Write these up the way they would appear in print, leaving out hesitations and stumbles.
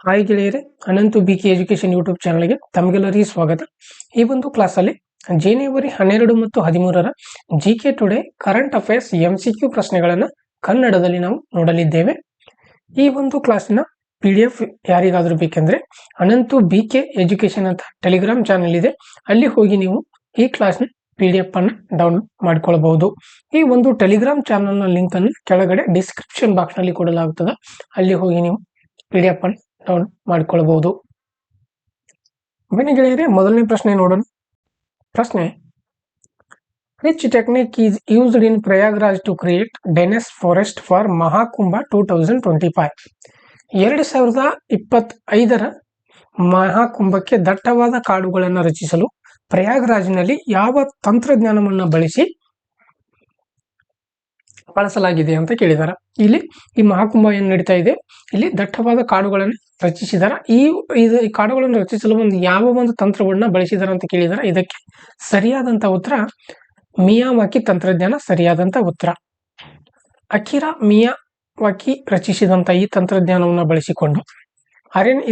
Hi ಗೆಳೆಯರೆ, Ananthu BK education YouTube ಚಾನಲ್ಗೆ ತಮಗೆಲ್ಲರಿಗೂ ಸ್ವಾಗತ. ಈ ಒಂದು ಕ್ಲಾಸಲ್ಲಿ ಜನವರಿ 12 ಮತ್ತು 13ರ GK today current affairs MCQ ಪ್ರಶ್ನೆಗಳನ್ನು ಕನ್ನಡದಲ್ಲಿ ನಾವು ನೋಡಲಿದ್ದೇವೆ. ಈ ಒಂದು ಕ್ಲಾಸಿನ PDF ಯಾರಿಗಾದರೂ ಬೇಕೆಂದ್ರೆ ಅನಂತು ಬಿಕೆ ಎಜುಕೇಶನ್ ಅಂತ ಟೆಲಿಗ್ರಾಮ್ ಚಾನಲ್ ಇದೆ, ಅಲ್ಲಿ ಹೋಗಿ ನೀವು ಈ ಕ್ಲಾಸ್ನ PDF ಅನ್ನು ಡೌನ್ಲೋಡ್ ಮಾಡಿಕೊಳ್ಳಬಹುದು. ಈ ಒಂದು ಟೆಲಿಗ್ರಾಮ್ ಚಾನಲ್ನ ಲಿಂಕ್ ಅನ್ನು ಕೆಳಗಡೆ ಡಿಸ್ಕ್ರಿಪ್ಷನ್ ಬಾಕ್ಸ್ ನಲ್ಲಿ ಕೊಡಲಾಗುತ್ತದೆ, ಅಲ್ಲಿ ಹೋಗಿ ನೀವು PDF ಅನ್ನು ಡೌನ್ ಮಾಡಿಕೊಳ್ಳಬಹುದು. ಬನ್ನಿ ಗೆಳೆಯರೆ, ಮೊದಲನೇ ಪ್ರಶ್ನೆ ನೋಡೋಣ. ಪ್ರಶ್ನೆ: which technique is used in Prayagraj to create dense forest for Mahakumbh 2025? 2025ರ ಮಹಾಕುಂಭಕ್ಕೆ ದಟ್ಟವಾದ ಕಾಡುಗಳನ್ನು ರಚಿಸಲು ಪ್ರಯಾಗ್ರಾಜ್ನಲ್ಲಿ ಯಾವ ತಂತ್ರಜ್ಞಾನವನ್ನು ಬಳಸಲಾಗಿದೆ ಅಂತ ಕೇಳಿದಾರೆ. ಇಲ್ಲಿ ಈ ಮಹಾಕುಂಭ ಏನು ನಡೀತಾ ಇದೆ, ಇಲ್ಲಿ ದಟ್ಟವಾದ ಕಾಡುಗಳನ್ನು ರಚಿಸಿದಾರ. ಈ ಕಾಡುಗಳನ್ನು ರಚಿಸಲು ಯಾವ ಒಂದು ತಂತ್ರವನ್ನ ಬಳಸಿದಾರ ಅಂತ ಕೇಳಿದಾರೆ. ಇದಕ್ಕೆ ಸರಿಯಾದಂತ ಉತ್ತರ ಮಿಯಾವಾಕಿ ತಂತ್ರಜ್ಞಾನ ಸರಿಯಾದಂತ ಉತ್ತರ. ಅಕಿರಾ ಮಿಯಾವಾಕಿ ರಚಿಸಿದಂತ ಈ ತಂತ್ರಜ್ಞಾನವನ್ನು ಬಳಸಿಕೊಂಡು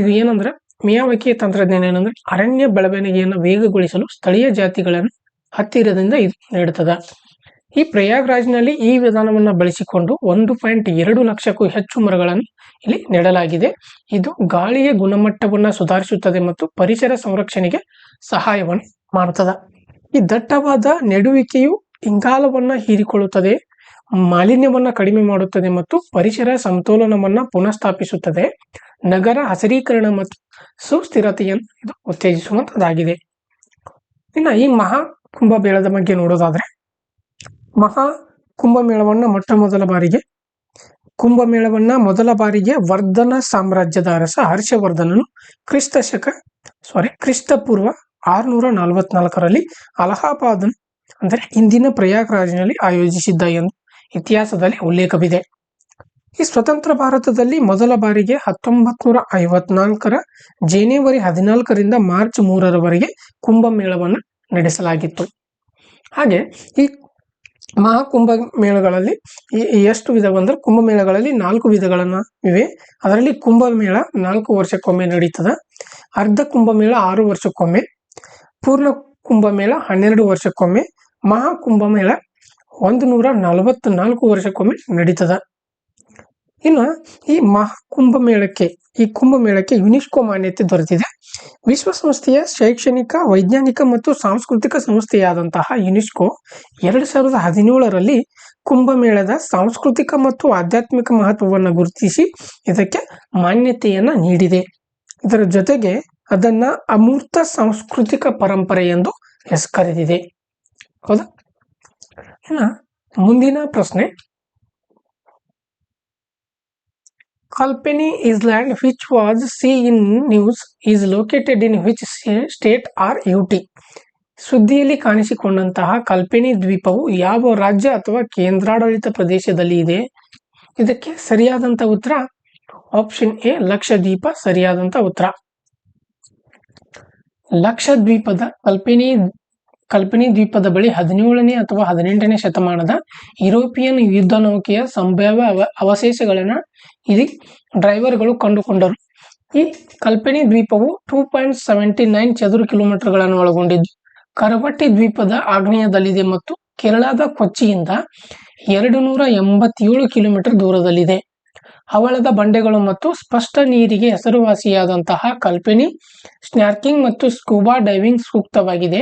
ಇದು ಏನಂದ್ರೆ, ಮಿಯಾವಾಕಿ ತಂತ್ರಜ್ಞಾನ ಏನಂದ್ರೆ ಅರಣ್ಯ ಬೆಳವಣಿಗೆಯನ್ನು ವೇಗಗೊಳಿಸಲು ಸ್ಥಳೀಯ ಜಾತಿಗಳನ್ನು ಹತ್ತಿರದಿಂದ ಇದು ನೀಡುತ್ತದೆ. ಈ ಪ್ರಯಾಗ್ರಾಜ್ನಲ್ಲಿ ಈ ವಿಧಾನವನ್ನು ಬಳಸಿಕೊಂಡು 1.2 ಲಕ್ಷಕ್ಕೂ ಹೆಚ್ಚು ಮರಗಳನ್ನು ಇಲ್ಲಿ ನೆಡಲಾಗಿದೆ. ಇದು ಗಾಳಿಯ ಗುಣಮಟ್ಟವನ್ನು ಸುಧಾರಿಸುತ್ತದೆ ಮತ್ತು ಪರಿಸರ ಸಂರಕ್ಷಣೆಗೆ ಸಹಾಯವನ್ನು ಮಾಡುತ್ತದೆ. ಈ ದಟ್ಟವಾದ ನೆಡುವಿಕೆಯು ಇಂಗಾಲವನ್ನು ಹೀರಿಕೊಳ್ಳುತ್ತದೆ, ಮಾಲಿನ್ಯವನ್ನು ಕಡಿಮೆ ಮಾಡುತ್ತದೆ ಮತ್ತು ಪರಿಸರ ಸಮತೋಲನವನ್ನು ಪುನಃಸ್ಥಾಪಿಸುತ್ತದೆ. ನಗರ ಹಸಿರೀಕರಣ ಮತ್ತು ಸುಸ್ಥಿರತೆಯನ್ನು ಇದು ಉತ್ತೇಜಿಸುವಂತದ್ದಾಗಿದೆ. ಇನ್ನು ಈ ಮಹಾ ಕುಂಭಮೇಳದ ಬಗ್ಗೆ ನೋಡೋದಾದ್ರೆ, ಮಹಾ ಕುಂಭಮೇಳವನ್ನ ಮೊದಲ ಬಾರಿಗೆ ವರ್ಧನ ಸಾಮ್ರಾಜ್ಯದ ಅರಸ ಹರ್ಷವರ್ಧನನು ಕ್ರಿಸ್ತಪೂರ್ವ 644ರಲ್ಲಿ ಅಲಹಾಬಾದ್ ಅಂದರೆ ಇಂದಿನ ಪ್ರಯಾಗ್ರಾಜ್ನಲ್ಲಿ ಆಯೋಜಿಸಿದ್ದ ಎಂದು ಇತಿಹಾಸದಲ್ಲಿ ಉಲ್ಲೇಖವಿದೆ. ಈ ಸ್ವತಂತ್ರ ಭಾರತದಲ್ಲಿ ಮೊದಲ ಬಾರಿಗೆ 1954ರ ಜನವರಿ 14ರಿಂದ ಮಾರ್ಚ್ 3ರವರೆಗೆ ಕುಂಭಮೇಳವನ್ನು ನಡೆಸಲಾಗಿತ್ತು. ಹಾಗೆ ಈ ಮಹಾಕುಂಭ ಮೇಳಗಳಲ್ಲಿ ಎಷ್ಟು ವಿಧವಂದ್ರೆ, ಕುಂಭಮೇಳಗಳಲ್ಲಿ 4 ವಿಧಗಳನ್ನ ಇವೆ. ಅದರಲ್ಲಿ ಕುಂಭಮೇಳ 4 ವರ್ಷಕ್ಕೊಮ್ಮೆ ನಡೀತದ, ಅರ್ಧ ಕುಂಭಮೇಳ 6 ವರ್ಷಕ್ಕೊಮ್ಮೆ, ಪೂರ್ಣ ಕುಂಭಮೇಳ 12 ವರ್ಷಕ್ಕೊಮ್ಮೆ, ಮಹಾಕುಂಭಮೇಳ 144 ವರ್ಷಕ್ಕೊಮ್ಮೆ ನಡೀತದ. ಇನ್ನು ಈ ಕುಂಭಮೇಳಕ್ಕೆ ಯುನೆಸ್ಕೋ ಮಾನ್ಯತೆ ದೊರೆತಿದೆ. ವಿಶ್ವಸಂಸ್ಥೆಯ ಶೈಕ್ಷಣಿಕ, ವೈಜ್ಞಾನಿಕ ಮತ್ತು ಸಾಂಸ್ಕೃತಿಕ ಸಂಸ್ಥೆಯಾದಂತಹ ಯುನೆಸ್ಕೋ 2017ರಲ್ಲಿ ಕುಂಭಮೇಳದ ಸಾಂಸ್ಕೃತಿಕ ಮತ್ತು ಆಧ್ಯಾತ್ಮಿಕ ಮಹತ್ವವನ್ನು ಗುರುತಿಸಿ ಇದಕ್ಕೆ ಮಾನ್ಯತೆಯನ್ನ ನೀಡಿದೆ. ಇದರ ಜೊತೆಗೆ ಅದನ್ನ ಅಮೂರ್ತ ಸಾಂಸ್ಕೃತಿಕ ಪರಂಪರೆ ಎಂದು ಕರೆದಿದೆ. ಹೌದಾ? ಇನ್ನು ಮುಂದಿನ ಪ್ರಶ್ನೆ: Kalpeni Island, which was seen in news, is located in which state or UT? ಸುದ್ದಿಯಲ್ಲಿ ಕಾಣಿಸಿಕೊಂಡಂತಹ Kalpeni ದ್ವೀಪವು ಯಾವ ರಾಜ್ಯ ಅಥವಾ ಕೇಂದ್ರಾಡಳಿತ ಪ್ರದೇಶದಲ್ಲಿ ಇದೆ? ಇದಕ್ಕೆ ಸರಿಯಾದಂತ ಉತ್ತರ ಆಪ್ಷನ್ ಎ, ಲಕ್ಷದ್ವೀಪ ಸರಿಯಾದಂತ ಉತ್ತರ. ಲಕ್ಷದ್ವೀಪದ ಕಲ್ಪೆನಿ ದ್ವೀಪದ ಬಳಿ 17ನೇ ಅಥವಾ 18ನೇ ಶತಮಾನದ ಯುರೋಪಿಯನ್ ಯುದ್ಧ ನೌಕೆಯ ಸಂಭಾವ್ಯ ಅವಶೇಷಗಳನ್ನು ಇಲ್ಲಿ ಡ್ರೈವರ್ಗಳು ಕಂಡುಕೊಂಡರು. ಈ ಕಲ್ಪೆನಿ ದ್ವೀಪವು 2.79 ಚದುರ ಕಿಲೋಮೀಟರ್ಗಳನ್ನು ಒಳಗೊಂಡಿದ್ದು ಕರವಟ್ಟಿ ದ್ವೀಪದ ಆಗ್ನೇಯದಲ್ಲಿದೆ ಮತ್ತು ಕೇರಳದ ಕೊಚ್ಚಿಯಿಂದ 287 ಕಿಲೋಮೀಟರ್ ದೂರದಲ್ಲಿದೆ. ಹವಳದ ಬಂಡೆಗಳು ಮತ್ತು ಸ್ಪಷ್ಟ ನೀರಿಗೆ ಹೆಸರುವಾಸಿಯಾದಂತಹ ಕಲ್ಪೆನಿ ಸ್ನಾರ್ಕಿಂಗ್ ಮತ್ತು ಸ್ಕೂಬಾ ಡೈವಿಂಗ್ ಸೂಕ್ತವಾಗಿದೆ.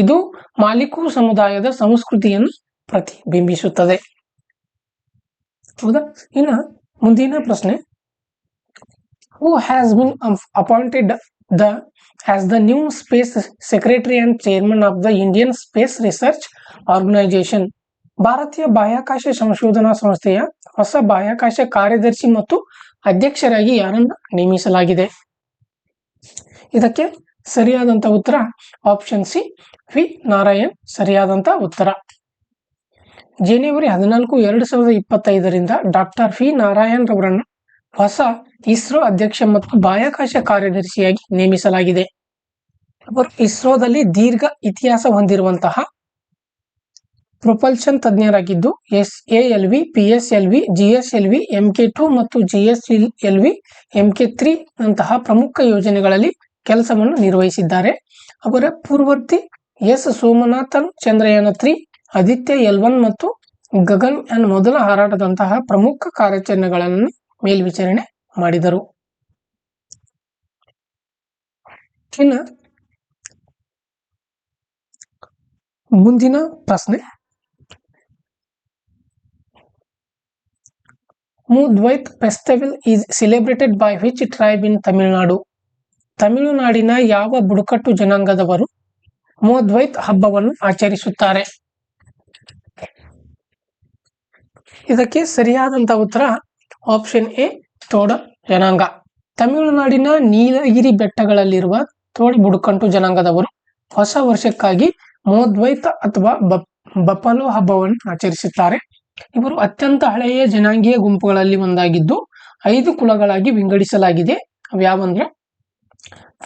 ಇದು ಮಾಲಿಕು ಸಮುದಾಯದ ಸಂಸ್ಕೃತಿಯನ್ನು ಪ್ರತಿಬಿಂಬಿಸುತ್ತದೆ. ಹೌದಾ? ಇನ್ನು ಮುಂದಿನ ಪ್ರಶ್ನೆ: Who has been appointed as the new space secretary and chairman of the Indian Space Research Organization? ಭಾರತೀಯ ಬಾಹ್ಯಾಕಾಶ ಸಂಶೋಧನಾ ಸಂಸ್ಥೆಯ ಹೊಸ ಬಾಹ್ಯಾಕಾಶ ಕಾರ್ಯದರ್ಶಿ ಮತ್ತು ಅಧ್ಯಕ್ಷರಾಗಿ ಯಾರನ್ನು ನೇಮಿಸಲಾಗಿದೆ? ಇದಕ್ಕೆ ಸರಿಯಾದಂತ ಉತ್ತರ ಆಪ್ಷನ್ ಸಿ, ವಿ ನಾರಾಯಣ್ ಸರಿಯಾದಂತ ಉತ್ತರ. ಜನವರಿ 14, 2025ರಿಂದ ಡಾಕ್ಟರ್ ವಿ ನಾರಾಯಣ್ ರವರನ್ನು ಹೊಸ ಇಸ್ರೋ ಅಧ್ಯಕ್ಷ ಮತ್ತು ಬಾಹ್ಯಾಕಾಶ ಕಾರ್ಯದರ್ಶಿಯಾಗಿ ನೇಮಿಸಲಾಗಿದೆ. ಅವರು ಇಸ್ರೋದಲ್ಲಿ ದೀರ್ಘ ಇತಿಹಾಸ ಹೊಂದಿರುವಂತಹ propulsion ತಜ್ಞರಾಗಿದ್ದು SALV, PSLV, GSLV, MK2 ಮತ್ತು GSLV, MK3 ನಂತಹ ಪ್ರಮುಖ ಯೋಜನೆಗಳಲ್ಲಿ ಕೆಲಸವನ್ನು ನಿರ್ವಹಿಸಿದ್ದಾರೆ. ಅವರ ಪೂರ್ವವರ್ತಿ ಸೋಮನಾಥನ್ ಚಂದ್ರಯಾನ 3, ಆದಿತ್ಯ L1 ಮತ್ತು ಗಗನ್ಯಾನ್ ಮೊದಲ ಹಾರಾಟದಂತಹ ಪ್ರಮುಖ ಕಾರ್ಯಾಚರಣೆಗಳನ್ನು ಮೇಲ್ವಿಚಾರಣೆ ಮಾಡಿದರು. ಇನ್ನು ಮುಂದಿನ ಪ್ರಶ್ನೆ, Modhweth festival is celebrated by which tribe in Tamil Nadu? ತಮಿಳುನಾಡಿನ ಯಾವ ಬುಡಕಟ್ಟು ಜನಾಂಗದವರು ಮೂದ್ವೈತ್ ಹಬ್ಬವನ್ನು ಆಚರಿಸುತ್ತಾರೆ? ಇದಕ್ಕೆ ಸರಿಯಾದಂತ ಉತ್ತರ ಆಪ್ಷನ್ ಎ, ತೋಡ ಜನಾಂಗ. ತಮಿಳುನಾಡಿನ ನೀಲಗಿರಿ ಬೆಟ್ಟಗಳಲ್ಲಿರುವ ತೋಡ ಬುಡಕಟ್ಟು ಜನಾಂಗದವರು ಹೊಸ ವರ್ಷಕ್ಕಾಗಿ ಮೂದ್ವೈತ್ ಅಥವಾ ಬಫಲೋ ಹಬ್ಬವನ್ನು ಆಚರಿಸುತ್ತಾರೆ. ಇವರು ಅತ್ಯಂತ ಹಳೆಯ ಜನಾಂಗೀಯ ಗುಂಪುಗಳಲ್ಲಿ ಒಂದಾಗಿದ್ದು 5 ಕುಲಗಳಾಗಿ ವಿಂಗಡಿಸಲಾಗಿದೆ. ಅವ್ಯಾವಂದ್ರೆ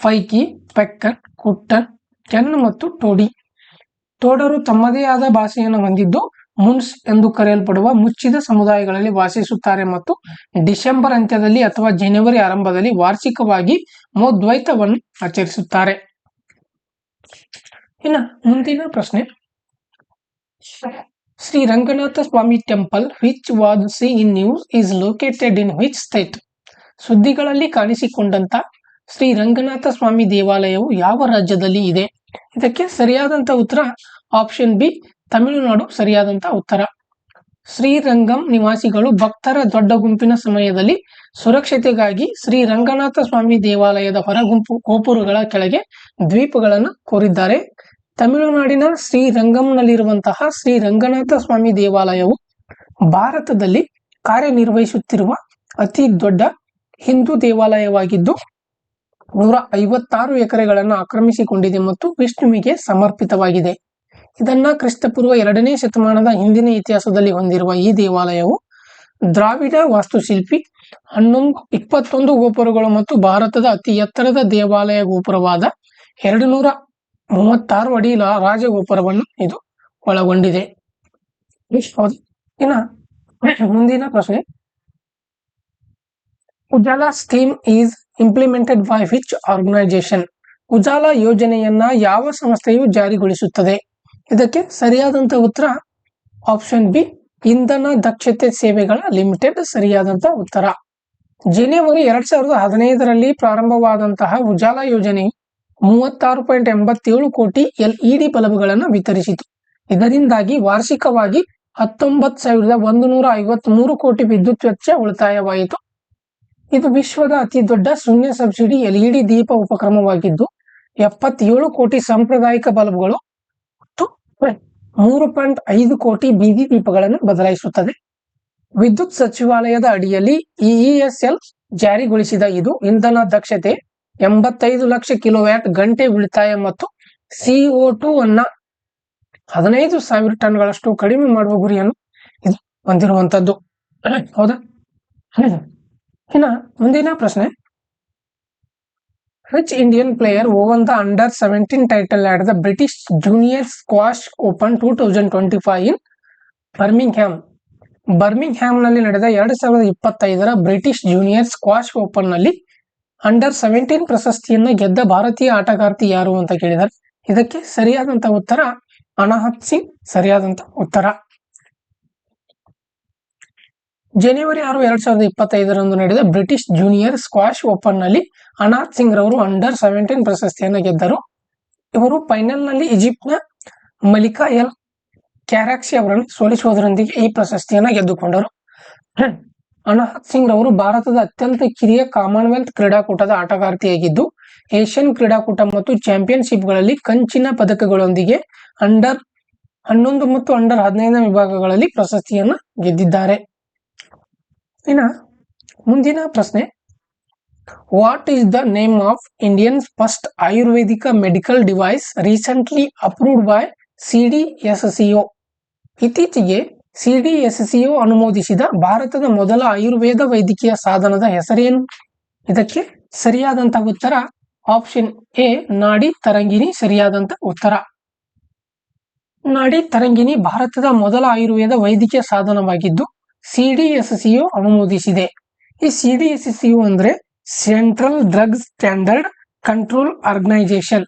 ಫೈಕಿ, ಪೆಕ್ಕನ್, ಕುಟ್ಟನ್, ಕೆನ್ ಮತ್ತು ಟೋಡಿ. ತೋಡರು ತಮ್ಮದೇ ಆದ ಭಾಷೆಯನ್ನು ಹೊಂದಿದ್ದು ಮುನ್ಸ್ ಎಂದು ಕರೆಯಲ್ಪಡುವ ಮುಚ್ಚಿದ ಸಮುದಾಯಗಳಲ್ಲಿ ವಾಸಿಸುತ್ತಾರೆ ಮತ್ತು ಡಿಸೆಂಬರ್ ಅಂತ್ಯದಲ್ಲಿ ಅಥವಾ ಜನವರಿ ಆರಂಭದಲ್ಲಿ ವಾರ್ಷಿಕವಾಗಿ ಮೂದ್ವೈತವನ್ನು ಆಚರಿಸುತ್ತಾರೆ. ಇನ್ನು ಮುಂದಿನ ಪ್ರಶ್ನೆ, Shri Ranganatha Swami temple which was seen in news is located in which state? ಸುದ್ದಿಗಳಲ್ಲಿ ಕಾಣಿಸಿಕೊಂಡಂತ ಶ್ರೀ ರಂಗನಾಥ ಸ್ವಾಮಿ ದೇವಾಲಯವು ಯಾವ ರಾಜ್ಯದಲ್ಲಿ ಇದೆ? ಇದಕ್ಕೆ ಸರಿಯಾದಂತ ಉತ್ತರ ಆಪ್ಷನ್ ಬಿ, ತಮಿಳುನಾಡು ಸರಿಯಾದಂತ ಉತ್ತರ. ಶ್ರೀರಂಗಂ ನಿವಾಸಿಗಳು ಭಕ್ತರ ದೊಡ್ಡ ಗುಂಪಿನ ಸಮಯದಲ್ಲಿ ಸುರಕ್ಷತೆಗಾಗಿ ಶ್ರೀ ರಂಗನಾಥ ಸ್ವಾಮಿ ದೇವಾಲಯದ ಹೊರಗುಂಪು ಗೋಪುರಗಳ ಕೆಳಗೆ ದ್ವೀಪಗಳನ್ನು ಕೋರಿದ್ದಾರೆ. ತಮಿಳುನಾಡಿನ ಶ್ರೀರಂಗಂನಲ್ಲಿರುವಂತಹ ಶ್ರೀ ರಂಗನಾಥ ಸ್ವಾಮಿ ದೇವಾಲಯವು ಭಾರತದಲ್ಲಿ ಕಾರ್ಯನಿರ್ವಹಿಸುತ್ತಿರುವ ಅತಿ ದೊಡ್ಡ ಹಿಂದೂ ದೇವಾಲಯವಾಗಿದ್ದು 156 ಎಕರೆಗಳನ್ನು ಆಕ್ರಮಿಸಿಕೊಂಡಿದೆ ಮತ್ತು ವಿಷ್ಣುವಿಗೆ ಸಮರ್ಪಿತವಾಗಿದೆ. ಇದನ್ನ ಕ್ರಿಸ್ತಪೂರ್ವ 2ನೇ ಶತಮಾನದ ಹಿಂದಿನ ಇತಿಹಾಸದಲ್ಲಿ ಹೊಂದಿರುವ ಈ ದೇವಾಲಯವು ದ್ರಾವಿಡ ವಾಸ್ತುಶಿಲ್ಪಿ 21 ಗೋಪುರಗಳು ಮತ್ತು ಭಾರತದ ಅತಿ ಎತ್ತರದ ದೇವಾಲಯ ಗೋಪುರವಾದ 236 ಅಡಿ ರಾಜಗೋಪುರವನ್ನು ಇದು ಒಳಗೊಂಡಿದೆ. ಇನ್ನು ಮುಂದಿನ ಪ್ರಶ್ನೆ, Ujala scheme is implemented by which organisation? Ujala ಯೋಜನೆಯನ್ನ ಯಾವ ಸಂಸ್ಥೆಯು ಜಾರಿಗೊಳಿಸುತ್ತದೆ? ಇದಕ್ಕೆ ಸರಿಯಾದಂತ ಉತ್ತರ ಆಪ್ಷನ್ ಬಿ, ಇಂಧನ ದಕ್ಷತೆ ಸೇವೆಗಳ ಲಿಮಿಟೆಡ್ ಸರಿಯಾದಂತ ಉತ್ತರ. ಜನವರಿ 2015ರಲ್ಲಿ ಪ್ರಾರಂಭವಾದಂತಹ ಉಜಾಲಾ ಯೋಜನೆಯು 36.87 ಕೋಟಿ LED ಬಲ್ಬ್ಗಳನ್ನು ವಿತರಿಸಿತು. ಇದರಿಂದಾಗಿ ವಾರ್ಷಿಕವಾಗಿ 19,153 ಕೋಟಿ ವಿದ್ಯುತ್ ವೆಚ್ಚ ಉಳಿತಾಯವಾಯಿತು. ಇದು ವಿಶ್ವದ ಅತಿ ದೊಡ್ಡ ಶೂನ್ಯ ಸಬ್ಸಿಡಿ LED ದೀಪ ಉಪಕ್ರಮವಾಗಿದ್ದು 77 ಕೋಟಿ ಸಾಂಪ್ರದಾಯಿಕ ಬಲ್ಬ್ಗಳು ಮತ್ತು 3.5 ಕೋಟಿ ಬೀದಿ ದೀಪಗಳನ್ನು ಬದಲಾಯಿಸುತ್ತದೆ. ವಿದ್ಯುತ್ ಸಚಿವಾಲಯದ ಅಡಿಯಲ್ಲಿ EESL ಜಾರಿಗೊಳಿಸಿದ ಇದು ಇಂಧನ ದಕ್ಷತೆ 85 ಲಕ್ಷ ಕಿಲೋವ್ಯಾಟ್ ಗಂಟೆ ಉಳಿತಾಯ ಮತ್ತು CO2 ಅನ್ನ 15,000 ಟನ್ಗಳಷ್ಟು ಕಡಿಮೆ ಮಾಡುವ ಗುರಿಯನ್ನು ಇದು ಹೊಂದಿರುವಂತದ್ದು. ಹೌದಾ? ಇನ್ನು ಮುಂದಿನ ಪ್ರಶ್ನೆ, which Indian player won the ಅಂಡರ್-17 title at the British junior squash open 2025 in Birmingham? ಬರ್ಮಿಂಗ್ಹ್ಯಾಮ್ನಲ್ಲಿ ನಡೆದ 2025ರ ಬ್ರಿಟಿಷ್ ಜೂನಿಯರ್ ಸ್ಕ್ವಾಶ್ ಓಪನ್ ನಲ್ಲಿ ಅಂಡರ್-17 ಪ್ರಶಸ್ತಿಯನ್ನ ಗೆದ್ದ ಭಾರತೀಯ ಆಟಗಾರ್ತಿ ಯಾರು ಅಂತ ಕೇಳಿದ್ದಾರೆ. ಇದಕ್ಕೆ ಸರಿಯಾದಂತ ಉತ್ತರ ಅನಾಹತ್ ಸಿಂಗ್ ಸರಿಯಾದಂತ ಉತ್ತರ. ಜನವರಿ 6, 2025ರಂದು ನಡೆದ ಬ್ರಿಟಿಷ್ ಜೂನಿಯರ್ ಸ್ಕ್ವಾಶ್ ಓಪನ್ ನಲ್ಲಿ ಅನಾಹತ್ ಸಿಂಗ್ ರವರು ಅಂಡರ್-17 ಪ್ರಶಸ್ತಿಯನ್ನು ಗೆದ್ದರು. ಇವರು ಫೈನಲ್ ನಲ್ಲಿ ಈಜಿಪ್ಟ್ನ ಮಲಿಕಾ ಎಲ್ ಕ್ಯಾರಾಕ್ಸಿ ಅವರನ್ನು ಸೋಲಿಸುವುದರೊಂದಿಗೆ ಈ ಪ್ರಶಸ್ತಿಯನ್ನು ಗೆದ್ದುಕೊಂಡರು. ಅನಾಹತ್ ಸಿಂಗ್ ರವರು ಭಾರತದ ಅತ್ಯಂತ ಕಿರಿಯ ಕಾಮನ್ವೆಲ್ತ್ ಕ್ರೀಡಾಕೂಟದ ಆಟಗಾರ್ತಿಯಾಗಿದ್ದು ಏಷ್ಯನ್ ಕ್ರೀಡಾಕೂಟ ಮತ್ತು ಚಾಂಪಿಯನ್ಶಿಪ್ಗಳಲ್ಲಿ ಕಂಚಿನ ಪದಕಗಳೊಂದಿಗೆ ಅಂಡರ್-11 ಮತ್ತು ಅಂಡರ್-15 ವಿಭಾಗಗಳಲ್ಲಿ ಪ್ರಶಸ್ತಿಯನ್ನು ಗೆದ್ದಿದ್ದಾರೆ. ಇನ್ನು ಮುಂದಿನ ಪ್ರಶ್ನೆ, what is the name of Indians first ayurvedic medical device recently approved by CDSCO? ಇತ್ತೀಚೆಗೆ CDSCO ಅನುಮೋದಿಸಿದ ಭಾರತದ ಮೊದಲ ಆಯುರ್ವೇದ ವೈದ್ಯಕೀಯ ಸಾಧನದ ಹೆಸರೇನು? ಇದಕ್ಕೆ ಸರಿಯಾದಂತ ಉತ್ತರ ಆಪ್ಷನ್ ಎ, ನಾಡಿ ತರಂಗಿಣಿ ಸರಿಯಾದಂತ ಉತ್ತರ. ನಾಡಿ ತರಂಗಿಣಿ ಭಾರತದ ಮೊದಲ ಆಯುರ್ವೇದ ವೈದ್ಯಕೀಯ ಸಾಧನವಾಗಿದ್ದು ಸಿಡಿಎಸ್ಸಿಯು ಅನುಮೋದಿಸಿದೆ. ಈ ಸಿಡಿಎಸ್ಸಿಯು ಅಂದ್ರೆ central drugs standard control organisation.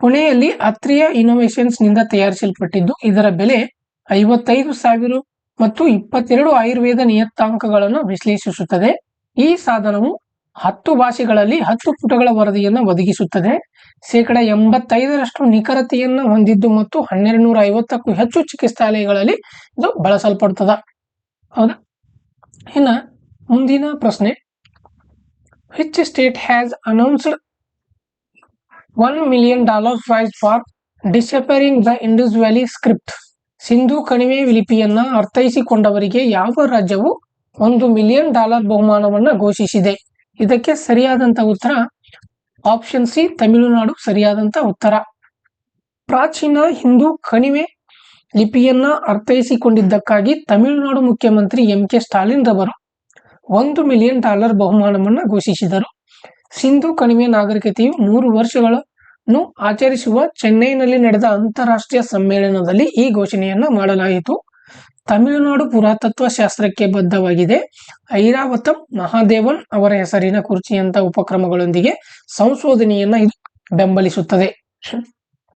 ಪುಣೆಯಲ್ಲಿ ಅತ್ರಿಯ ಇನ್ನೋವೇಷನ್ಸ್ ನಿಂದ ತಯಾರಿಸಲ್ಪಟ್ಟಿದ್ದು ಇದರ ಬೆಲೆ 55,000 ಮತ್ತು 22 ಆಯುರ್ವೇದ ನಿಯತಾಂಕಗಳನ್ನು ವಿಶ್ಲೇಷಿಸುತ್ತದೆ. ಈ ಸಾಧನವು 10 ಭಾಷೆಗಳಲ್ಲಿ 10 ಪುಟಗಳ ವರದಿಯನ್ನು ಒದಗಿಸುತ್ತದೆ. 85% ನಿಖರತೆಯನ್ನು ಹೊಂದಿದ್ದು ಮತ್ತು 1250ಕ್ಕೂ ಹೆಚ್ಚು ಚಿಕಿತ್ಸಾಲಯಗಳಲ್ಲಿ ಇದು ಬಳಸಲ್ಪಡುತ್ತದೆ. ಹೌದಾ? ಇನ್ನು ಮುಂದಿನ ಪ್ರಶ್ನೆ, which state has announced $1 million prize for deciphering the Indus valley script? ಸಿಂಧೂ ಕಣಿವೆ ಲಿಪಿಯನ್ನ ಅರ್ಥೈಸಿಕೊಂಡವರಿಗೆ ಯಾವ ರಾಜ್ಯವು $1 million ಬಹುಮಾನವನ್ನು ಘೋಷಿಸಿದೆ? ಇದಕ್ಕೆ ಸರಿಯಾದಂತ ಉತ್ತರ ಆಪ್ಷನ್ ಸಿ, ತಮಿಳುನಾಡು ಸರಿಯಾದಂತ ಉತ್ತರ. ಪ್ರಾಚೀನ ಹಿಂದೂ ಕಣಿವೆ ಲಿಪಿಯನ್ನ ಅರ್ಥೈಸಿಕೊಂಡಿದ್ದಕ್ಕಾಗಿ ತಮಿಳುನಾಡು ಮುಖ್ಯಮಂತ್ರಿ ಎಂ.ಕೆ. ಸ್ಟಾಲಿನ್ ರವರು $1 million ಬಹುಮಾನವನ್ನು ಘೋಷಿಸಿದರು. ಸಿಂಧೂ ಕಣಿವೆ ನಾಗರಿಕತೆಯು 100 ವರ್ಷಗಳನ್ನು ಆಚರಿಸುವ ಚೆನ್ನೈನಲ್ಲಿ ನಡೆದ ಅಂತಾರಾಷ್ಟ್ರೀಯ ಸಮ್ಮೇಳನದಲ್ಲಿ ಈ ಘೋಷಣೆಯನ್ನು ಮಾಡಲಾಯಿತು. ತಮಿಳುನಾಡು ಪುರಾತತ್ವ ಶಾಸ್ತ್ರಕ್ಕೆ ಬದ್ಧವಾಗಿದೆ. ಐರಾವತಂ ಮಹಾದೇವನ್ ಅವರ ಹೆಸರಿನ ಕುರ್ಚಿಯಂತ ಉಪಕ್ರಮಗಳೊಂದಿಗೆ ಸಂಶೋಧನೆಯನ್ನ ಇದು ಬೆಂಬಲಿಸುತ್ತದೆ.